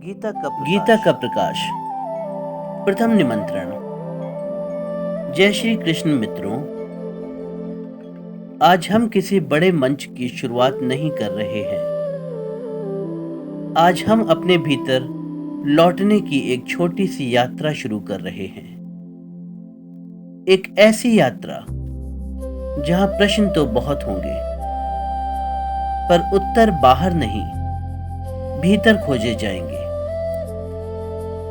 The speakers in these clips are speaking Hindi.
गीता का प्रकाश। प्रथम निमंत्रण। जय श्री कृष्ण मित्रों, आज हम किसी बड़े मंच की शुरुआत नहीं कर रहे हैं। आज हम अपने भीतर लौटने की एक छोटी सी यात्रा शुरू कर रहे हैं। एक ऐसी यात्रा जहां प्रश्न तो बहुत होंगे, पर उत्तर बाहर नहीं, भीतर खोजे जाएंगे।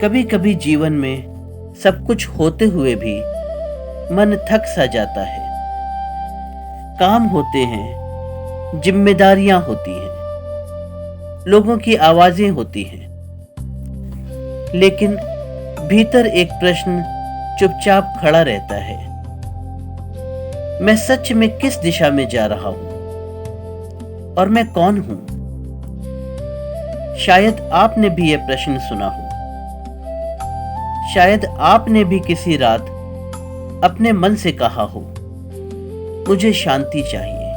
कभी कभी जीवन में सब कुछ होते हुए भी मन थक सा जाता है। काम होते हैं, जिम्मेदारियां होती हैं, लोगों की आवाजें होती हैं, लेकिन भीतर एक प्रश्न चुपचाप खड़ा रहता है। मैं सच में किस दिशा में जा रहा हूं और मैं कौन हूं? शायद आपने भी यह प्रश्न सुना हो। शायद आपने भी किसी रात अपने मन से कहा हो, मुझे शांति चाहिए,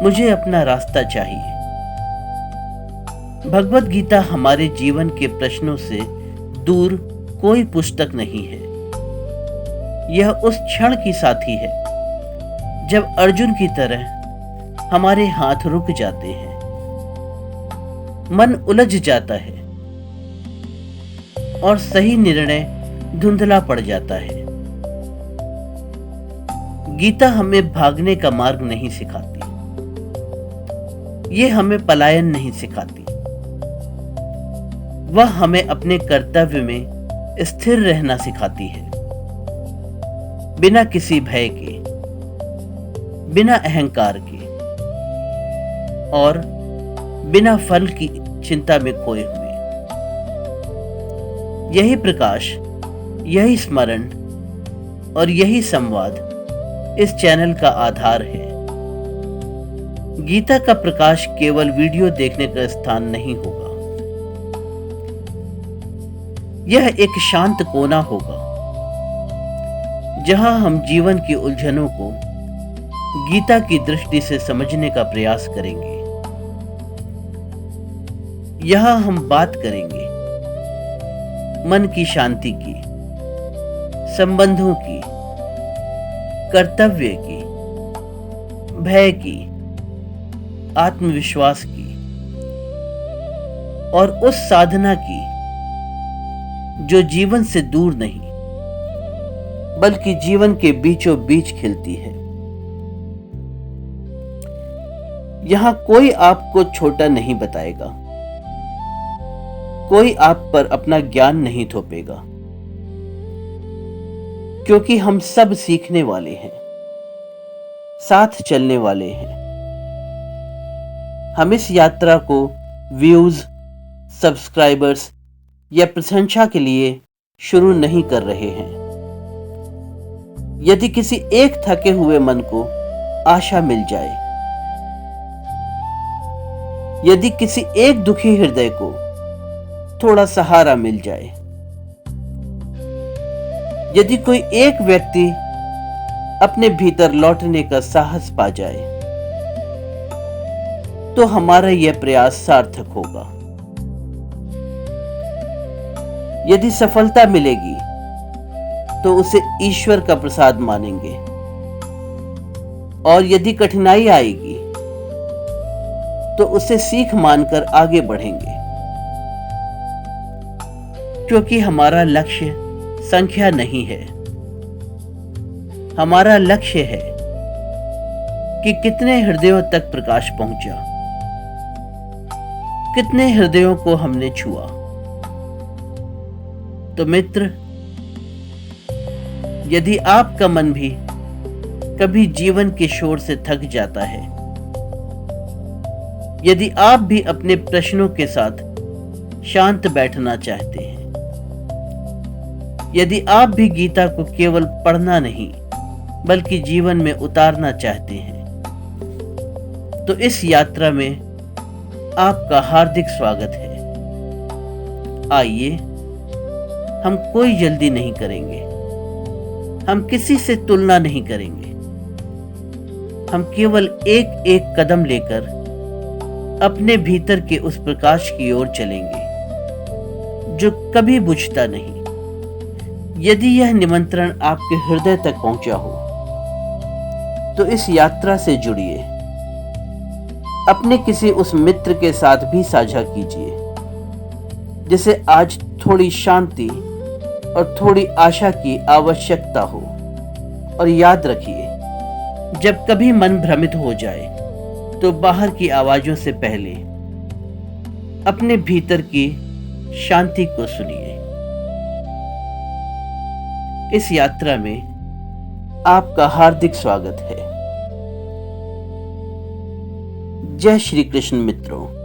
मुझे अपना रास्ता चाहिए। भगवत गीता हमारे जीवन के प्रश्नों से दूर कोई पुस्तक नहीं है। यह उस क्षण की साथी है जब अर्जुन की तरह हमारे हाथ रुक जाते हैं, मन उलझ जाता है और सही निर्णय धुंधला पड़ जाता है। गीता हमें भागने का मार्ग नहीं सिखाती, ये हमें पलायन नहीं सिखाती। वह हमें अपने कर्तव्य में स्थिर रहना सिखाती है, बिना किसी भय के, बिना अहंकार के और बिना फल की चिंता में खोए हुए। यही प्रकाश, यही स्मरण और यही संवाद इस चैनल का आधार है। गीता का प्रकाश केवल वीडियो देखने का स्थान नहीं होगा। यह एक शांत कोना होगा जहां हम जीवन की उलझनों को गीता की दृष्टि से समझने का प्रयास करेंगे। यहां हम बात करेंगे मन की शांति की, संबंधों की, कर्तव्य की, भय की, आत्मविश्वास की और उस साधना की जो जीवन से दूर नहीं बल्कि जीवन के बीचों बीच खिलती है। यहां कोई आपको छोटा नहीं बताएगा, कोई आप पर अपना ज्ञान नहीं थोपेगा, क्योंकि हम सब सीखने वाले हैं, साथ चलने वाले हैं। हम इस यात्रा को व्यूज, सब्सक्राइबर्स या प्रशंसा के लिए शुरू नहीं कर रहे हैं। यदि किसी एक थके हुए मन को आशा मिल जाए, यदि किसी एक दुखी हृदय को थोड़ा सहारा मिल जाए, यदि कोई एक व्यक्ति अपने भीतर लौटने का साहस पा जाए, तो हमारा यह प्रयास सार्थक होगा। यदि सफलता मिलेगी तो उसे ईश्वर का प्रसाद मानेंगे, और यदि कठिनाई आएगी तो उसे सीख मानकर आगे बढ़ेंगे, क्योंकि हमारा लक्ष्य संख्या नहीं है। हमारा लक्ष्य है कि कितने हृदयों तक प्रकाश पहुंचा, कितने हृदयों को हमने छुआ। तो मित्र, यदि आपका मन भी कभी जीवन के शोर से थक जाता है, यदि आप भी अपने प्रश्नों के साथ शांत बैठना चाहते हैं, यदि आप भी गीता को केवल पढ़ना नहीं बल्कि जीवन में उतारना चाहते हैं, तो इस यात्रा में आपका हार्दिक स्वागत है। आइए, हम कोई जल्दी नहीं करेंगे, हम किसी से तुलना नहीं करेंगे, हम केवल एक एक कदम लेकर अपने भीतर के उस प्रकाश की ओर चलेंगे जो कभी बुझता नहीं। यदि यह निमंत्रण आपके हृदय तक पहुंचा हो तो इस यात्रा से जुड़िए। अपने किसी उस मित्र के साथ भी साझा कीजिए जिसे आज थोड़ी शांति और थोड़ी आशा की आवश्यकता हो। और याद रखिए, जब कभी मन भ्रमित हो जाए तो बाहर की आवाजों से पहले अपने भीतर की शांति को सुनिए। इस यात्रा में आपका हार्दिक स्वागत है। जय श्री कृष्ण मित्रों।